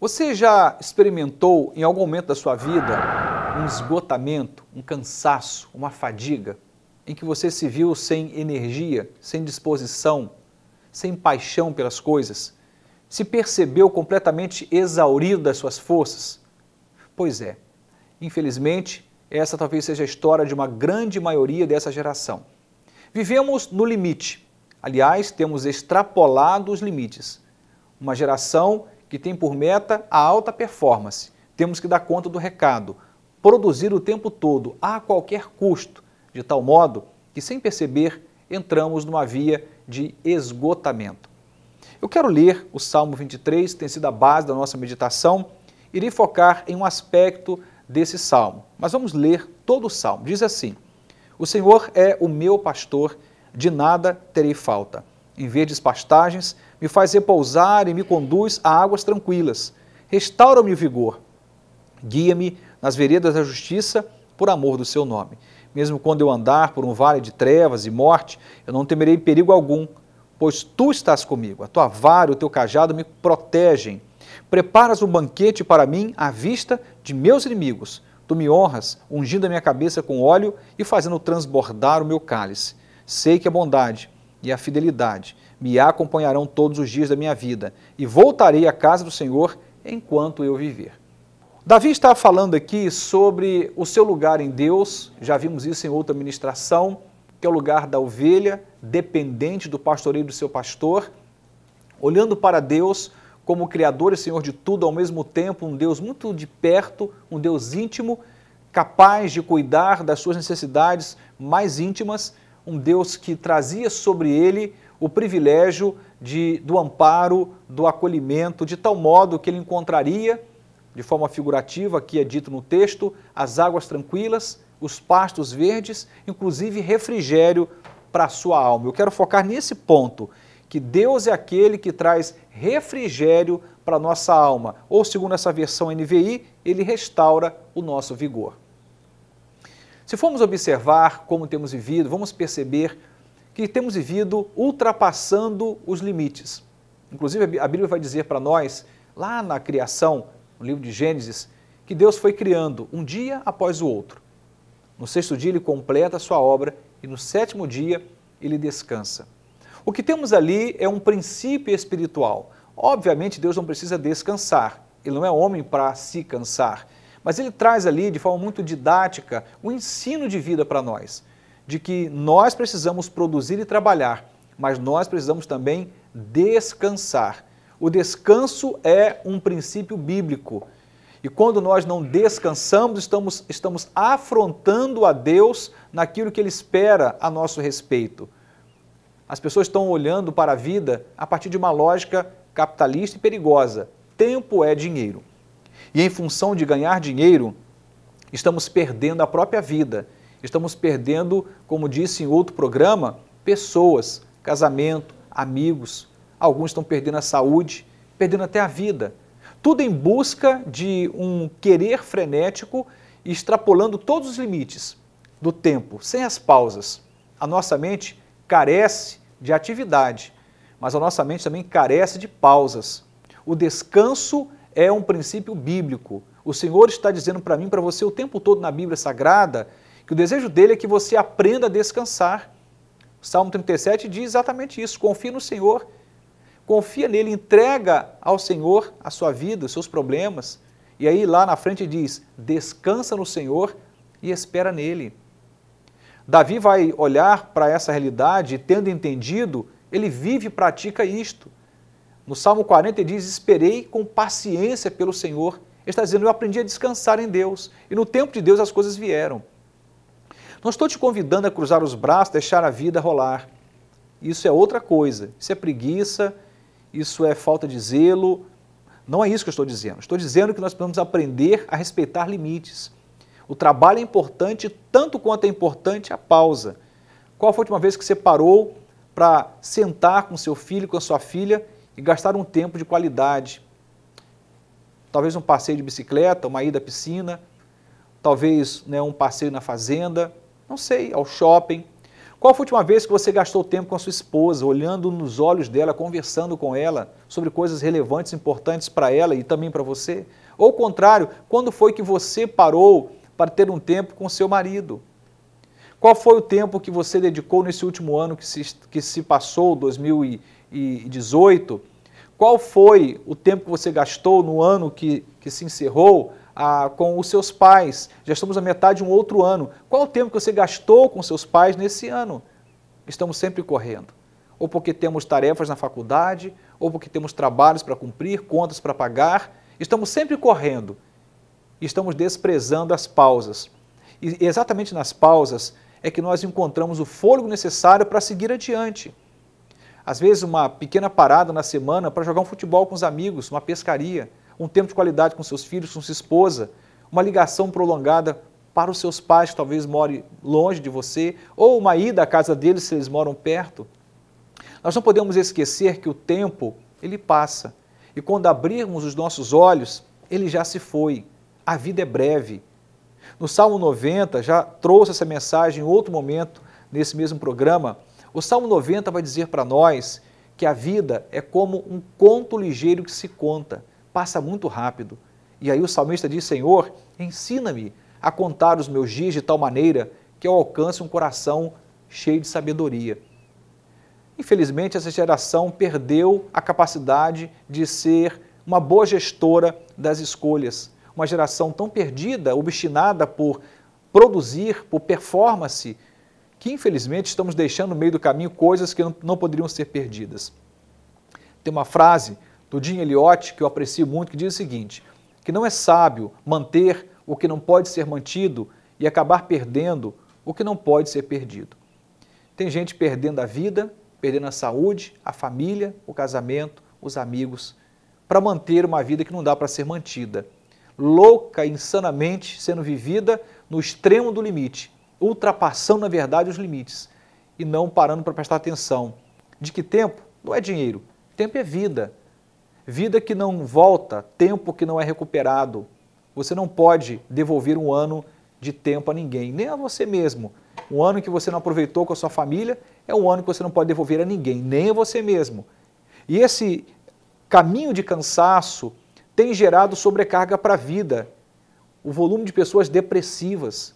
Você já experimentou em algum momento da sua vida um esgotamento, um cansaço, uma fadiga, em que você se viu sem energia, sem disposição, sem paixão pelas coisas? Se percebeu completamente exaurido das suas forças? Pois é, infelizmente, essa talvez seja a história de uma grande maioria dessa geração. Vivemos no limite, aliás, temos extrapolado os limites. Uma geração que tem por meta a alta performance. Temos que dar conta do recado, produzir o tempo todo, a qualquer custo, de tal modo que, sem perceber, entramos numa via de esgotamento. Eu quero ler o Salmo 23, que tem sido a base da nossa meditação, irei focar em um aspecto desse Salmo, mas vamos ler todo o Salmo. Diz assim: o Senhor é o meu pastor, de nada terei falta. Em verdes pastagens, me faz repousar e me conduz a águas tranquilas. Restaura-me o vigor. Guia-me nas veredas da justiça, por amor do seu nome. Mesmo quando eu andar por um vale de trevas e morte, eu não temerei perigo algum, pois tu estás comigo. A tua vara e o teu cajado me protegem. Preparas um banquete para mim à vista de meus inimigos. Tu me honras, ungindo a minha cabeça com óleo e fazendo transbordar o meu cálice. Sei que a bondade e a fidelidade me acompanharão todos os dias da minha vida, e voltarei à casa do Senhor enquanto eu viver. Davi está falando aqui sobre o seu lugar em Deus, já vimos isso em outra ministração, que é o lugar da ovelha, dependente do pastoreio do seu pastor, olhando para Deus como Criador e Senhor de tudo, ao mesmo tempo um Deus muito de perto, um Deus íntimo, capaz de cuidar das suas necessidades mais íntimas, um Deus que trazia sobre ele o privilégio do amparo, do acolhimento, de tal modo que ele encontraria, de forma figurativa, aqui é dito no texto, as águas tranquilas, os pastos verdes, inclusive refrigério para a sua alma. Eu quero focar nesse ponto, que Deus é aquele que traz refrigério para a nossa alma, ou segundo essa versão NVI, ele restaura o nosso vigor. Se formos observar como temos vivido, vamos perceber que temos vivido ultrapassando os limites. Inclusive, a Bíblia vai dizer para nós, lá na criação, no livro de Gênesis, que Deus foi criando um dia após o outro. No sexto dia ele completa a sua obra e no sétimo dia ele descansa. O que temos ali é um princípio espiritual. Obviamente Deus não precisa descansar, ele não é homem para se cansar, mas ele traz ali de forma muito didática um ensino de vida para nós, de que nós precisamos produzir e trabalhar, mas nós precisamos também descansar. O descanso é um princípio bíblico. E quando nós não descansamos, estamos afrontando a Deus naquilo que Ele espera a nosso respeito. As pessoas estão olhando para a vida a partir de uma lógica capitalista e perigosa. Tempo é dinheiro. E em função de ganhar dinheiro, estamos perdendo a própria vida. Estamos perdendo, como disse em outro programa, pessoas, casamento, amigos. Alguns estão perdendo a saúde, perdendo até a vida. Tudo em busca de um querer frenético e extrapolando todos os limites do tempo, sem as pausas. A nossa mente carece de atividade, mas a nossa mente também carece de pausas. O descanso é um princípio bíblico. O Senhor está dizendo para mim, para você, o tempo todo na Bíblia Sagrada, que o desejo dele é que você aprenda a descansar. O Salmo 37 diz exatamente isso: confia no Senhor. Confia nele, entrega ao Senhor a sua vida, os seus problemas. E aí lá na frente diz, descansa no Senhor e espera nele. Davi vai olhar para essa realidade e, tendo entendido, ele vive e pratica isto. No Salmo 40 ele diz, esperei com paciência pelo Senhor. Ele está dizendo, eu aprendi a descansar em Deus. E no tempo de Deus as coisas vieram. Não estou te convidando a cruzar os braços, deixar a vida rolar. Isso é outra coisa. Isso é preguiça. Isso é falta de zelo, não é isso que eu estou dizendo. Estou dizendo que nós precisamos aprender a respeitar limites. O trabalho é importante, tanto quanto é importante a pausa. Qual foi a última vez que você parou para sentar com seu filho, com a sua filha e gastar um tempo de qualidade? Talvez um passeio de bicicleta, uma ida à piscina, talvez um passeio na fazenda, não sei, ao shopping. Qual foi a última vez que você gastou tempo com a sua esposa, olhando nos olhos dela, conversando com ela sobre coisas relevantes, importantes para ela e também para você? Ou ao contrário, quando foi que você parou para ter um tempo com seu marido? Qual foi o tempo que você dedicou nesse último ano que se passou, 2018? Qual foi o tempo que você gastou no ano que se encerrou com os seus pais? Já estamos na metade de um outro ano. Qual o tempo que você gastou com seus pais nesse ano? Estamos sempre correndo. Ou porque temos tarefas na faculdade, ou porque temos trabalhos para cumprir, contas para pagar. Estamos sempre correndo. Estamos desprezando as pausas. E exatamente nas pausas é que nós encontramos o fôlego necessário para seguir adiante. Às vezes uma pequena parada na semana para jogar um futebol com os amigos, uma pescaria, um tempo de qualidade com seus filhos, com sua esposa, uma ligação prolongada para os seus pais que talvez morem longe de você, ou uma ida à casa deles se eles moram perto. Nós não podemos esquecer que o tempo, ele passa. E quando abrirmos os nossos olhos, ele já se foi. A vida é breve. No Salmo 90, já trouxe essa mensagem em outro momento, nesse mesmo programa. O Salmo 90 vai dizer para nós que a vida é como um conto ligeiro que se conta, passa muito rápido. E aí o salmista diz, Senhor, ensina-me a contar os meus dias de tal maneira que eu alcance um coração cheio de sabedoria. Infelizmente, essa geração perdeu a capacidade de ser uma boa gestora das escolhas. Uma geração tão perdida, obstinada por produzir, por performance, que infelizmente estamos deixando no meio do caminho coisas que não poderiam ser perdidas. Tem uma frase do Jim Elliot que eu aprecio muito, que diz o seguinte, que não é sábio manter o que não pode ser mantido e acabar perdendo o que não pode ser perdido. Tem gente perdendo a vida, perdendo a saúde, a família, o casamento, os amigos, para manter uma vida que não dá para ser mantida. Louca, insanamente sendo vivida no extremo do limite, ultrapassando, na verdade, os limites e não parando para prestar atenção. De que tempo? Não é dinheiro. Tempo é vida. Vida que não volta, tempo que não é recuperado. Você não pode devolver um ano de tempo a ninguém, nem a você mesmo. Um ano que você não aproveitou com a sua família é um ano que você não pode devolver a ninguém, nem a você mesmo. E esse caminho de cansaço tem gerado sobrecarga para a vida. O volume de pessoas depressivas,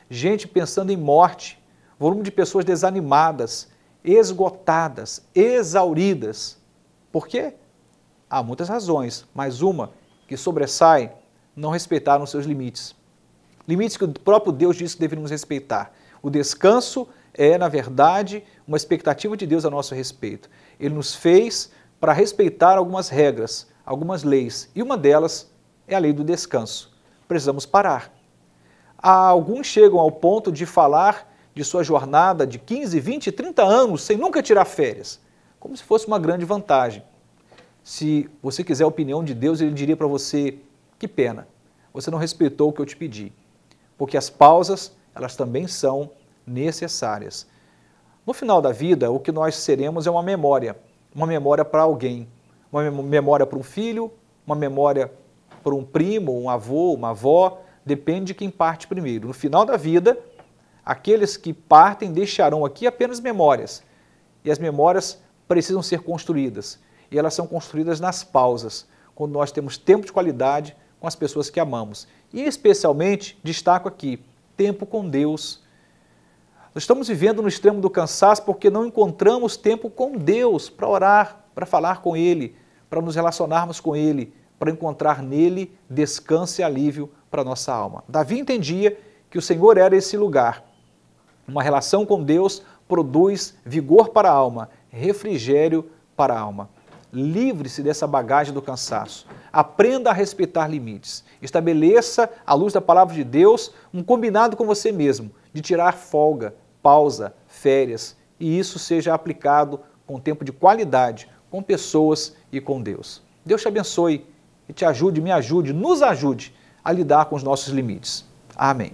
gente pensando em morte, volume de pessoas desanimadas, esgotadas, exauridas. Por quê? Há muitas razões, mas uma que sobressai, não respeitaram os seus limites. Limites que o próprio Deus disse que deveríamos respeitar. O descanso é, na verdade, uma expectativa de Deus a nosso respeito. Ele nos fez para respeitar algumas regras, algumas leis, e uma delas é a lei do descanso. Precisamos parar. Alguns chegam ao ponto de falar de sua jornada de 15, 20, 30 anos sem nunca tirar férias, como se fosse uma grande vantagem. Se você quiser a opinião de Deus, ele diria para você, que pena, você não respeitou o que eu te pedi, porque as pausas, elas também são necessárias. No final da vida, o que nós seremos é uma memória para alguém, uma memória para um filho, uma memória para um primo, um avô, uma avó, depende de quem parte primeiro. No final da vida, aqueles que partem deixarão aqui apenas memórias, e as memórias precisam ser construídas, e elas são construídas nas pausas, quando nós temos tempo de qualidade com as pessoas que amamos. E especialmente, destaco aqui, tempo com Deus. Nós estamos vivendo no extremo do cansaço porque não encontramos tempo com Deus para orar, para falar com Ele, para nos relacionarmos com Ele, para encontrar nele descanso e alívio para a nossa alma. Davi entendia que o Senhor era esse lugar. Uma relação com Deus produz vigor para a alma, refrigério para a alma. Livre-se dessa bagagem do cansaço. Aprenda a respeitar limites. Estabeleça, à luz da palavra de Deus, um combinado com você mesmo, de tirar folga, pausa, férias, e isso seja aplicado com tempo de qualidade, com pessoas e com Deus. Deus te abençoe e te ajude, me ajude, nos ajude a lidar com os nossos limites. Amém.